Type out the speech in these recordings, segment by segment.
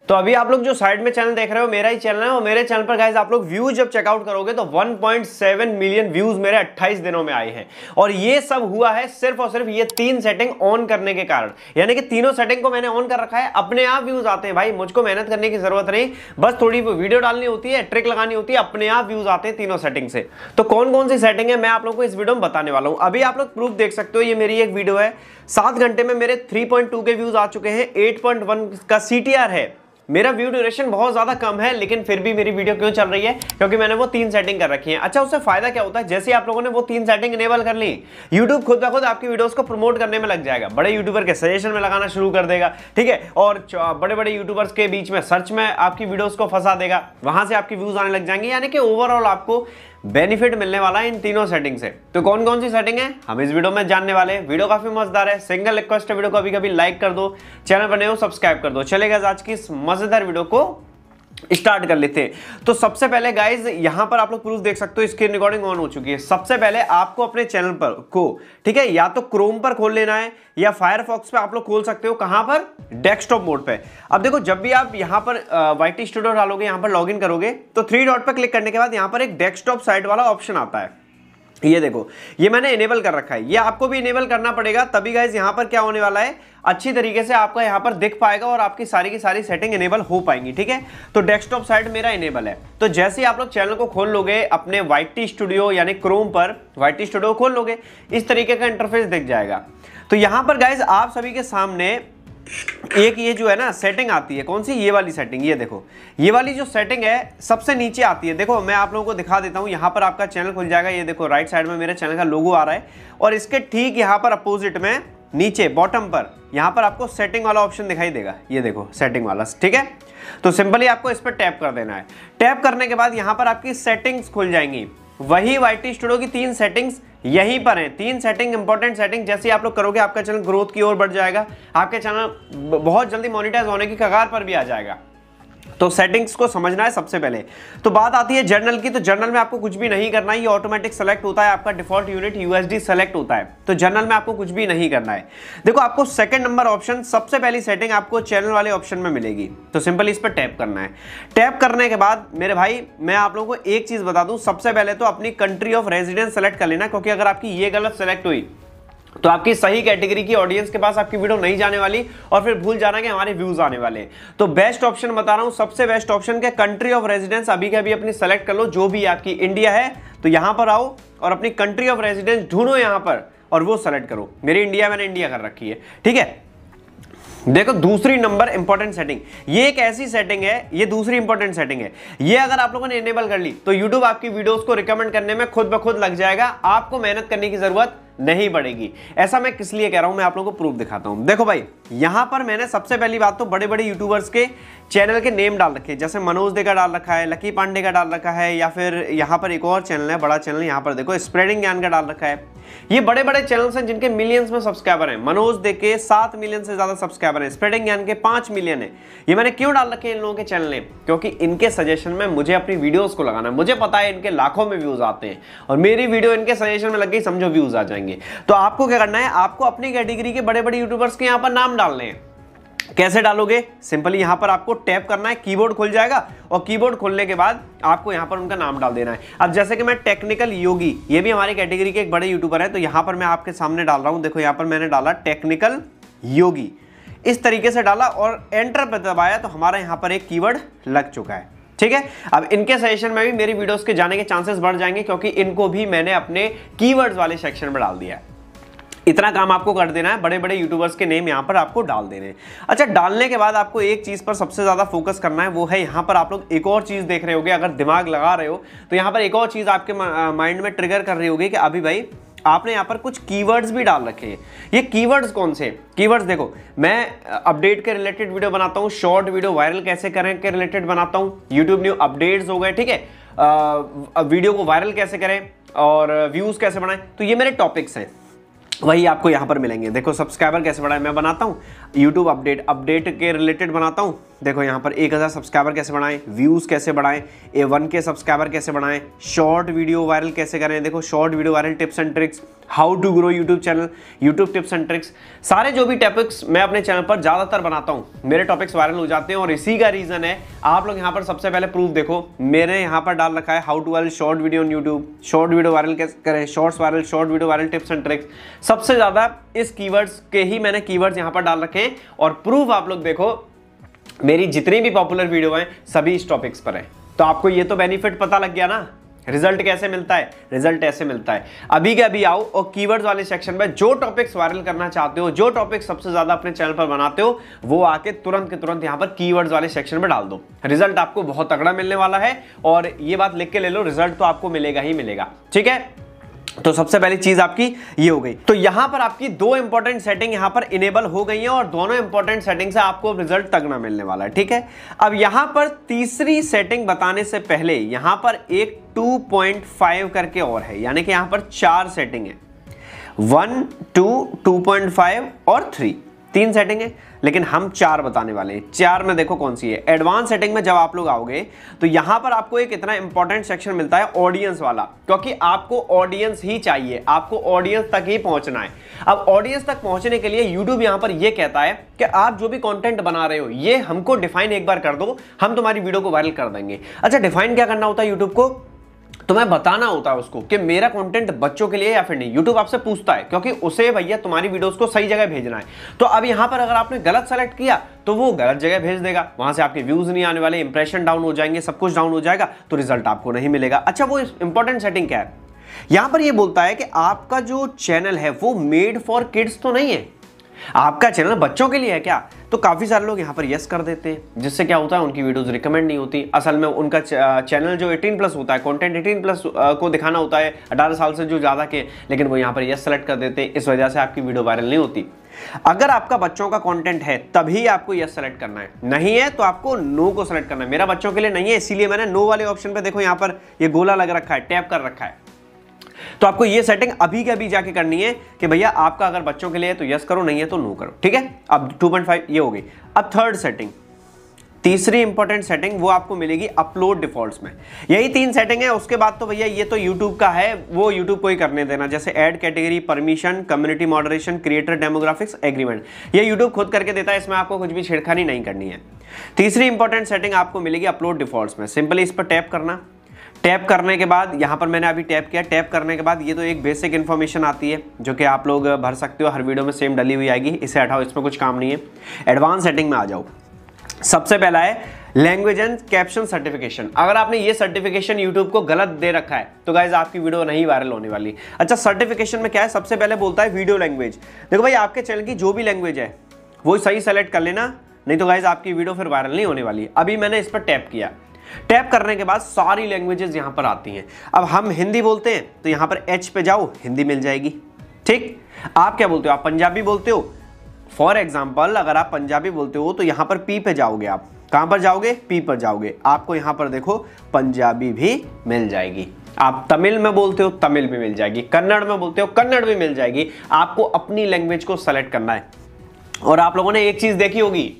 तो अभी आप लोग जो साइड में चैनल देख रहे हो मेरा ही चैनल है और मेरे चैनल पर गाइस आप लोग व्यूज जब चेकआउट करोगे तो 1.7 मिलियन व्यूज मेरे 28 दिनों में आए हैं। और ये सब हुआ है सिर्फ और सिर्फ ये 3 सेटिंग ऑन करने के कारण। यानी कि तीनों सेटिंग को मैंने ऑन कर रखा है, अपने आप व्यूज आते हैं भाई, मुझको मेहनत करने की जरूरत नहीं, बस थोड़ी वीडियो डालनी होती है, ट्रिक लगानी होती है, अपने आप व्यूज आते हैं तीनों सेटिंग से। तो कौन कौन सी सेटिंग है मैं आप लोग को इस वीडियो में बताने वाला हूं। अभी आप लोग प्रूफ देख सकते हो, ये मेरी एक वीडियो है, 7 घंटे में मेरे 3.2 के व्यूज आ चुके हैं, 8.1 का CTR है। मेरा व्यू ड्यूरेशन बहुत ज्यादा कम है लेकिन फिर भी मेरी वीडियो क्यों चल रही है? क्योंकि मैंने वो 3 सेटिंग कर रखी है। अच्छा, उससे फायदा क्या होता है? जैसे आप लोगों ने वो 3 सेटिंग इनेबल कर ली, YouTube खुद ब खुद आपकी वीडियोस को प्रमोट करने में लग जाएगा, बड़े यूट्यूबर के सजेशन में लगाना शुरू कर देगा, ठीक है, और बड़े बड़े यूट्यूबर्स के बीच में सर्च में आपकी वीडियोस को फंसा देगा, वहां से आपकी व्यूज आने लग जाएंगे। यानी कि ओवरऑल आपको बेनिफिट मिलने वाला है इन तीनों सेटिंग से। तो कौन कौन सी सेटिंग है हम इस वीडियो में जानने वाले हैं। वीडियो काफी मजेदार है, सिंगल रिक्वेस्ट है, वीडियो को कभी लाइक कर दो, चैनल बने हो सब्सक्राइब कर दो। चलेगा आज की इस मजेदार वीडियो को स्टार्ट कर लेते हैं। तो सबसे पहले गाइज यहां पर आप लोग प्रूफ देख सकते हो, स्क्रीन रिकॉर्डिंग ऑन हो चुकी है। सबसे पहले आपको अपने चैनल पर को, ठीक है, या तो क्रोम पर खोल लेना है या फायरफॉक्स पे आप लोग खोल सकते हो। कहां पर? डेस्कटॉप मोड पे। अब देखो, जब भी आप यहां पर YT स्टूडियो डालोगे, यहां पर लॉगिन करोगे तो 3 डॉट पर क्लिक करने के बाद यहां पर एक डेस्कटॉप साइट वाला ऑप्शन आता है। ये देखो, ये मैंने इनेबल कर रखा है, ये आपको भी इनेबल करना पड़ेगा, तभी गाइज यहां पर क्या होने वाला है, अच्छी तरीके से आपका यहां पर दिख पाएगा और आपकी सारी की सारी सेटिंग इनेबल हो पाएंगी, ठीक है। तो डेस्कटॉप साइट मेरा इनेबल है। तो जैसे ही आप लोग चैनल को खोल लोगे अपने YT स्टूडियो यानी क्रोम पर YT स्टूडियो खोल लोगे, इस तरीके का इंटरफेस दिख जाएगा। तो यहां पर गाइज आप सभी के सामने एक ये जो है ना सेटिंग आती है, कौन सी? ये वाली सेटिंग। ये देखो, ये वाली जो सेटिंग है सबसे नीचे आती है। देखो मैं आप लोगों को दिखा देता हूं, यहां पर आपका चैनल खुल जाएगा। ये देखो राइट साइड में मेरे चैनल का लोगो आ रहा है और इसके ठीक यहां पर अपोजिट में नीचे बॉटम पर यहां पर आपको सेटिंग वाला ऑप्शन दिखाई देगा। ये देखो सेटिंग वाला, ठीक है। तो सिंपली आपको इस पर टैप कर देना है। टैप करने के बाद यहां पर आपकी सेटिंग्स खुल जाएंगी। वही YT स्टूडियो की 3 सेटिंग्स यहीं पर हैं। 3 सेटिंग, इंपॉर्टेंट सेटिंग, जैसे आप लोग करोगे आपका चैनल ग्रोथ की ओर बढ़ जाएगा, आपके चैनल बहुत जल्दी मोनेटाइज होने की कगार पर भी आ जाएगा। तो सेटिंग्स को समझना है सबसे पहले। तो बात आती है जर्नल की। तो जर्नल में आपको कुछ भी नहीं करना है, ये ऑटोमेटिक सेलेक्ट होता है, आपका डिफॉल्ट यूनिट USD सेलेक्ट होता है। तो जर्नल में आपको कुछ भी नहीं करना है। देखो आपको सेकंड नंबर ऑप्शन, सबसे पहली सेटिंग आपको चैनल वाले ऑप्शन में मिलेगी। तो सिंपल इस पर टैप करना है। टैप करने के बाद मेरे भाई मैं आप लोगों को एक चीज बता दूं, सबसे पहले तो अपनी कंट्री ऑफ रेजिडेंस सेलेक्ट कर लेना, क्योंकि अगर आपकी ये गलत सेलेक्ट हुई तो आपकी सही कैटेगरी की ऑडियंस के पास आपकी वीडियो नहीं जाने वाली और फिर भूल जाना कि हमारे व्यूज आने वाले। तो बेस्ट ऑप्शन बता रहा हूं, सबसे बेस्ट ऑप्शन के कंट्री ऑफ रेजिडेंस अभी के अभी अपनी सेलेक्ट कर लो। जो भी आपकी इंडिया है तो यहां पर आओ और अपनी कंट्री ऑफ रेजिडेंस ढूंढो यहां पर और वो सेलेक्ट करो। मेरी इंडिया, मैंने इंडिया कर रखी है, ठीक है। देखो दूसरी नंबर इंपॉर्टेंट सेटिंग, ये एक ऐसी सेटिंग है, ये दूसरी इंपॉर्टेंट सेटिंग है। ये अगर आप लोगों ने इनेबल कर ली तो YouTube आपकी वीडियोस को रिकमेंड करने में खुद ब खुद लग जाएगा, आपको मेहनत करने की जरूरत नहीं पड़ेगी। ऐसा मैं किस लिए कह रहा हूं, मैं आप लोगों को प्रूफ दिखाता हूं। देखो भाई, यहां पर मैंने सबसे पहली बात तो बड़े बड़े यूट्यूबर्स के चैनल के नेम डाल रखे हैं, जैसे मनोज दे का डाल रखा है, लकी पांडे का डाल रखा है, या फिर यहां पर एक और चैनल है, बड़ा चैनल, यहां पर देखो स्प्रेडिंग ज्ञान का डाल रखा है। ये बड़े बड़े चैनल्स हैं जिनके मिलियंस में सब्सक्राइबर हैं। मनोज दे के 7 मिलियन से ज्यादा सब्सक्राइबर हैं, स्प्रेडिंग ज्ञान के 5 मिलियन है। ये मैंने क्यों डाल रखे हैं इन लोगों के चैनल ने? क्योंकि इनके सजेशन में मुझे अपनी वीडियोस को लगाना है। मुझे पता है इनके लाखों में व्यूज आते हैं और मेरी वीडियो इनके सजेशन में लग गई, समझो व्यूज आ जाएंगे। तो आपको क्या करना है, आपको अपनी कैटेगरी के बड़े बड़े यूट्यूबर्स के यहां पर नाम डालने हैं। कैसे डालोगे? सिंपली यहां पर आपको टैप करना है, कीबोर्ड खुल जाएगा और कीबोर्ड खोलने के बाद आपको यहां पर उनका नाम डाल देना है। अब जैसे कि मैं टेक्निकल योगी, ये भी हमारी कैटेगरी के एक बड़े यूट्यूबर है, तो यहां पर मैं आपके सामने डाल रहा हूं। देखो यहां पर मैंने डाला टेक्निकल योगी, इस तरीके से डाला और एंटर पर दबाया तो हमारा यहां पर एक कीवर्ड लग चुका है, ठीक है। अब इनके सजेशन में भी मेरी वीडियोस के जाने के चांसेस बढ़ जाएंगे, क्योंकि इनको भी मैंने अपने कीवर्ड्स वाले सेक्शन में डाल दिया है। इतना काम आपको कर देना है, बड़े बड़े यूट्यूबर्स के नेम यहां पर आपको डाल देने हैं। अच्छा, डालने के बाद आपको एक चीज पर सबसे ज्यादा फोकस करना है, वो है यहां पर आप लोग एक और चीज देख रहे होगे, अगर दिमाग लगा रहे हो तो यहां पर एक और चीज आपके माइंड में ट्रिगर कर रही होगी कि अभी भाई आपने यहां पर कुछ कीवर्ड्स भी डाल रखे हैं। ये कीवर्ड्स कौन से कीवर्ड्स? देखो, मैं अपडेट के रिलेटेड वीडियो बनाता हूं, शॉर्ट वीडियो वायरल कैसे करें के रिलेटेड बनाता हूं, यूट्यूब न्यू अपडेट्स हो गए, ठीक है, वीडियो को वायरल कैसे करें और व्यूज कैसे बढ़ाएं, तो ये मेरे टॉपिक्स हैं, वही आपको यहां पर मिलेंगे। देखो सब्सक्राइबर कैसे बढ़ाएं मैं बनाता हूं, यूट्यूब अपडेट के रिलेटेड बनाता हूं, देखो यहाँ पर 1000 सब्सक्राइबर कैसे बढ़ाएं, व्यूज़ कैसे बढ़ाएं, A1 सब्सक्राइबर कैसे बढ़ाएं, शॉर्ट वीडियो वायरल कैसे करें, देखो short video viral tips and tricks, how to grow YouTube channel, YouTube tips and tricks. सारे जो भी टॉपिक्स मैं अपने चैनल पर ज़्यादातर बनाता हूँ, मेरे टॉपिक्स वायरल हो जाते हैं और इसी का रीज़न है, आप लोग यहाँ पर सबसे पहले प्रूफ देखो, मैंने यहाँ पर डाल रखा है how to viral short video on YouTube, short video viral कैसे करें, shorts viral, short video viral tips and tricks. सबसे ज़्यादा इस कीवर्ड्स के ही मैंने कीवर्ड्स यहाँ पर डाल रखे हैं और प्रूफ आप लोग देखो, मेरी जितनी भी पॉपुलर वीडियो हैं सभी इस टॉपिक्स पर है। तो आपको ये तो बेनिफिट पता लग गया ना, रिजल्ट कैसे मिलता है, रिजल्ट ऐसे मिलता है। अभी के अभी आओ और कीवर्ड्स वाले सेक्शन में जो टॉपिक्स वायरल करना चाहते हो, जो टॉपिक्स सबसे ज्यादा अपने चैनल पर बनाते हो, वो आके तुरंत के तुरंत यहाँ पर कीवर्ड्स वाले सेक्शन में डाल दो। रिजल्ट आपको बहुत तगड़ा मिलने वाला है और ये बात लिख के ले लो, रिजल्ट तो आपको मिलेगा ही मिलेगा। ठीक है, तो सबसे पहली चीज आपकी ये हो गई। तो यहां पर आपकी दो इंपॉर्टेंट सेटिंग यहां पर इनेबल हो गई हैं और दोनों इंपॉर्टेंट सेटिंग से आपको रिजल्ट तगड़ा मिलने वाला है। ठीक है, अब यहां पर तीसरी सेटिंग बताने से पहले यहां पर एक 2.5 करके और है, यानी कि यहां पर 4 सेटिंग है, 1, 2, 2.5 और 3, 3 सेटिंग है, लेकिन हम 4 बताने वाले हैं। 4 में देखो कौन सी है। एडवांस सेटिंग में जब आप लोग आओगे तो यहां पर आपको एक इतना इंपॉर्टेंट सेक्शन मिलता है ऑडियंस वाला, क्योंकि आपको ऑडियंस ही चाहिए, आपको ऑडियंस तक ही पहुंचना है। अब ऑडियंस तक पहुंचने के लिए YouTube यहां पर यह कहता है कि आप जो भी कंटेंट बना रहे हो ये हमको डिफाइन एक बार कर दो, हम तुम्हारी वीडियो को वायरल कर देंगे। अच्छा, डिफाइन क्या करना होता है YouTube को? तुम्हें बताना होता है उसको कि मेरा कंटेंट बच्चों के लिए या फिर नहीं। यूट्यूब आपसे पूछता है क्योंकि उसे भैया तुम्हारी वीडियोस को सही जगह भेजना है। तो अब यहां पर अगर आपने गलत सेलेक्ट किया तो वो गलत जगह भेज देगा, वहां से आपके व्यूज नहीं आने वाले, इंप्रेशन डाउन हो जाएंगे, सब कुछ डाउन हो जाएगा, तो रिजल्ट आपको नहीं मिलेगा। अच्छा, वो इंपॉर्टेंट सेटिंग क्या है? यहां पर ये बोलता है कि आपका जो चैनल है वो मेड फॉर किड्स तो नहीं है, आपका चैनल बच्चों के लिए है क्या? तो काफी सारे लोग यहाँ पर यस कर देते हैं, जिससे क्या होता है उनकी वीडियोस रिकमेंड नहीं होती। असल में उनका चैनल जो 18+ होता है, कंटेंट 18+ को दिखाना होता है, 18 साल से जो ज्यादा के, लेकिन वो यहाँ पर यस सेलेक्ट कर देते हैं, इस वजह से आपकी वीडियो वायरल नहीं होती। अगर आपका बच्चों का कंटेंट है तभी आपको यस सेलेक्ट करना है, नहीं है तो आपको नो को सेलेक्ट करना है। मेरा बच्चों के लिए नहीं है, इसीलिए मैंने नो वाले ऑप्शन पे देखो यहाँ पर ये गोला लग रखा है, टैप कर रखा है। तो आपको ये सेटिंग अभी के अभी जाके करनी है कि भैया आपका अगर बच्चों के लिए है तो यस करो, नहीं है तो नो करो। ठीक है, अब 2.5 ये हो गई। अब थर्ड सेटिंग, तीसरी इंपॉर्टेंट सेटिंग वो आपको मिलेगी अपलोड डिफॉल्ट्स में। यही 3 सेटिंग है, उसके बाद तो भैया ये तो यूट्यूब का है, वो यूट्यूब को ही करने देना, जैसे add category, permission, community moderation, creator demographics, agreement, ये यूट्यूब खुद करके देता है, इसमें आपको कुछ भी छेड़खानी नहीं करनी है। तीसरी इंपॉर्टेंट सेटिंग आपको मिलेगी अपलोड डिफॉल्ट्स में। सिंपली इस पर टैप करना, टैप करने के बाद यहाँ पर मैंने अभी टैप किया, टैप करने के बाद ये तो एक बेसिक इन्फॉर्मेशन आती है जो कि आप लोग भर सकते हो, हर वीडियो में सेम डली हुई आएगी, इसे हटाओ, इसमें कुछ काम नहीं है। एडवांस सेटिंग में आ जाओ। सबसे पहला है लैंग्वेज एंड कैप्शन सर्टिफिकेशन। अगर आपने ये सर्टिफिकेशन यूट्यूब को गलत दे रखा है तो गाइज आपकी वीडियो नहीं वायरल होने वाली। अच्छा, सर्टिफिकेशन में क्या है? सबसे पहले बोलता है वीडियो लैंग्वेज। देखो भाई, आपके चैनल की जो भी लैंग्वेज है वो सही सेलेक्ट कर लेना, नहीं तो गाइज आपकी वीडियो फिर वायरल नहीं होने वाली। अभी मैंने इस पर टैप किया, टैप करने के बाद सारी लैंग्वेजेस यहां पर आती हैं। अब हम हिंदी बोलते हैं तो यहां पर H पे जाओ, हिंदी मिल जाएगी। ठीक, आप क्या बोलते हो? आप पंजाबी बोलते हो, फॉर एग्जाम्पल अगर आप पंजाबी बोलते हो तो यहां पर P पे जाओगे। आप कहां पर जाओगे? P पर जाओगे, आपको यहां पर देखो पंजाबी भी मिल जाएगी। आप तमिल में बोलते हो, तमिल भी मिल जाएगी। कन्नड़ में बोलते हो, कन्नड़ भी मिल जाएगी। आपको अपनी लैंग्वेज को सेलेक्ट करना है। और आप लोगों ने एक चीज देखी होगी,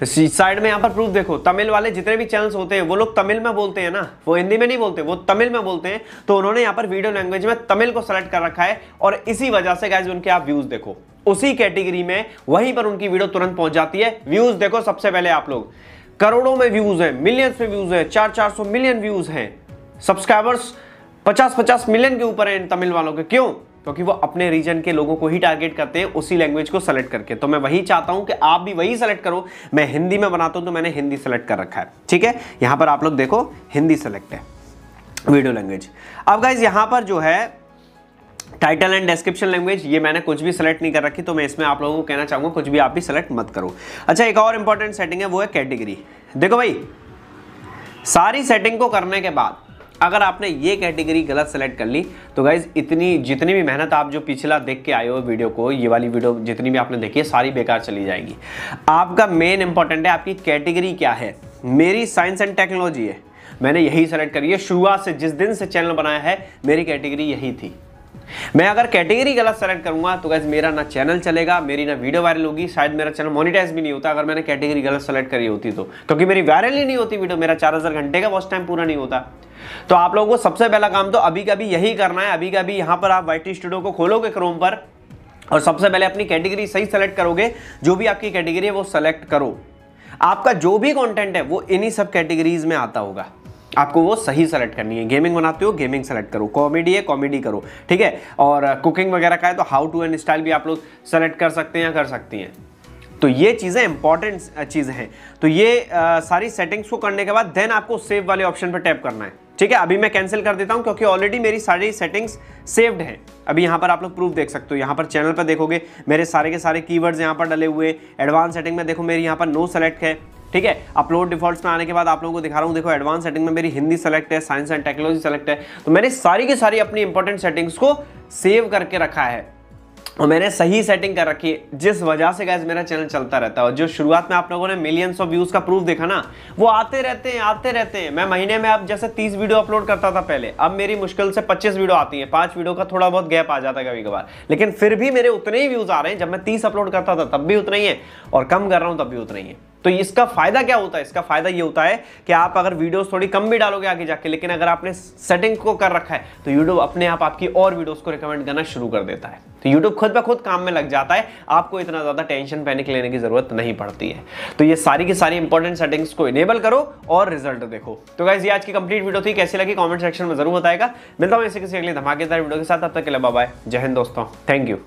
साइड में यहाँ पर प्रूफ देखो, तमिल वाले जितने भी चैनल्स होते हैं वो लोग तमिल में बोलते हैं ना, वो हिंदी में नहीं बोलते, वो तमिल में बोलते हैं। तो उन्होंने यहाँ पर वीडियो लैंग्वेज में तमिल को सेलेक्ट कर रखा है और इसी वजह से गाइस उनके आप व्यूज देखो उसी कैटेगरी में, वहीं पर उनकी वीडियो तुरंत पहुंच जाती है। व्यूज देखो, सबसे पहले आप लोग करोड़ों में व्यूज है, मिलियंस में व्यूज है, 400 मिलियन व्यूज हैं, सब्सक्राइबर्स 50 मिलियन के ऊपर है इन तमिल वालों के। क्यों? क्योंकि वो अपने रीजन के लोगों को ही टारगेट करते हैं उसी लैंग्वेज को सेलेक्ट करके। तो मैं वही चाहता हूं कि आप भी वही सेलेक्ट करो। मैं हिंदी में बनाता हूं तो मैंने हिंदी सेलेक्ट कर रखा है। ठीक है, यहां पर आप लोग देखो हिंदी सेलेक्ट है, वीडियो लैंग्वेज। अब गाइज यहां पर जो है टाइटल एंड डिस्क्रिप्शन लैंग्वेज, ये मैंने कुछ भी सेलेक्ट नहीं कर रखी, तो मैं इसमें आप लोगों को कहना चाहूंगा कुछ भी आप भी सेलेक्ट मत करो। अच्छा, एक और इंपॉर्टेंट सेटिंग है, वो है कैटेगरी। देखो भाई, सारी सेटिंग को करने के बाद अगर आपने ये कैटेगरी गलत सेलेक्ट कर ली तो गाइज इतनी जितनी भी मेहनत आप जो पिछला देख के आए हो वीडियो को, ये वाली वीडियो जितनी भी आपने देखी है सारी बेकार चली जाएगी। आपका मेन इंपॉर्टेंट है आपकी कैटेगरी क्या है। मेरी साइंस एंड टेक्नोलॉजी है, मैंने यही सेलेक्ट करी है शुरुआत से, जिस दिन से चैनल बनाया है मेरी कैटेगरी यही थी। मैं अगर कैटेगरी गलत सेलेक्ट करूंगा तो गाइस मेरा ना चैनल चलेगा, मेरी ना वीडियो वायरल होगी, शायद मेरा चैनल मोनेटाइज भी नहीं होता अगर मैंने कैटेगरी गलत सेलेक्ट करी होती तो, क्योंकि मेरी वायरल ही नहीं होती वीडियो, मेरा 4000 घंटे का वॉच टाइम पूरा नहीं होता। तो आप लोगों को सबसे पहला काम तो अभी का भी यही करना है। अभी का भी यहाँ पर आप YT स्टूडियो को खोलोगे क्रोम पर और सबसे पहले अपनी कैटेगरी सही सेलेक्ट करोगे, जो भी आपकी कैटेगरी है वो सेलेक्ट करो। आपका जो भी कंटेंट है वो इन्हीं सब कैटेगरीज में आता होगा, आपको वो सही सेलेक्ट करनी है। गेमिंग बनाते हो गेमिंग सेलेक्ट करो, कॉमेडी है कॉमेडी करो, ठीक है। और कुकिंग वगैरह का है तो हाउ टू एंड स्टाइल भी आप लोग सेलेक्ट कर सकते हैं या कर सकती हैं। तो ये चीज़ें इंपॉर्टेंट चीज़ें हैं। तो ये सारी सेटिंग्स को करने के बाद देन आपको सेव वाले ऑप्शन पर टैप करना है, ठीक है। अभी मैं कैंसिल कर देता हूं क्योंकि ऑलरेडी मेरी सारी सेटिंग्स सेव्ड हैं। अभी यहाँ पर आप लोग प्रूफ देख सकते हो, यहाँ पर चैनल पर देखोगे मेरे सारे के सारे कीवर्ड्स यहाँ पर डले हुए। एडवांस सेटिंग में देखो मेरी यहाँ पर नो सेलेक्ट है, ठीक है। अपलोड डिफॉल्ट्स में आने के बाद आप लोगों को दिखा रहा हूँ, देखो एडवांस सेटिंग में मेरी हिंदी सेलेक्ट है, साइंस एंड टेक्नोलॉजी सेलेक्ट है। तो मैंने सारी की सारी अपनी इंपॉर्टेंट सेटिंग्स को सेव करके रखा है और मैंने सही सेटिंग कर रखी है, जिस वजह से गाइस मेरा चैनल चलता रहता है। और जो शुरुआत में आप लोगों ने मिलियंस ऑफ व्यूज का प्रूफ देखा ना, वो आते रहते हैं। मैं महीने में अब जैसे 30 वीडियो अपलोड करता था पहले, अब मेरी मुश्किल से 25 वीडियो आती है। 5 वीडियो का थोड़ा बहुत गैप आ जाता है कभी कभार, लेकिन फिर भी मेरे उतने ही व्यूज आ रहे हैं। जब मैं 30 अपलोड करता था तब भी उतना ही है, और कम कर रहा हूं तब भी उतना ही है। तो इसका फायदा क्या होता है? इसका फायदा ये होता है कि आप अगर वीडियोस थोड़ी कम भी डालोगे आगे जाके, लेकिन अगर आपने सेटिंग को कर रखा है तो यूट्यूब अपने आप आपकी और वीडियोस को रिकमेंड करना शुरू कर देता है। तो यूट्यूब खुद ब खुद काम में लग जाता है, आपको इतना ज्यादा टेंशन पैनिक लेने की जरूरत नहीं पड़ती है। तो ये सारी की सारी इंपॉर्टेंट सेटिंग्स को इनेबल करो और रिजल्ट देखो। तो गाइस ये आज की कंप्लीट वीडियो थी, कैसी लगी कमेंट सेक्शन में जरूर बताएगा। मिलता हूं इसी किसी अगली धमाकेदार वीडियो के साथ, तब तक के लिए बाय बाय, जय हिंद दोस्तों, थैंक यू।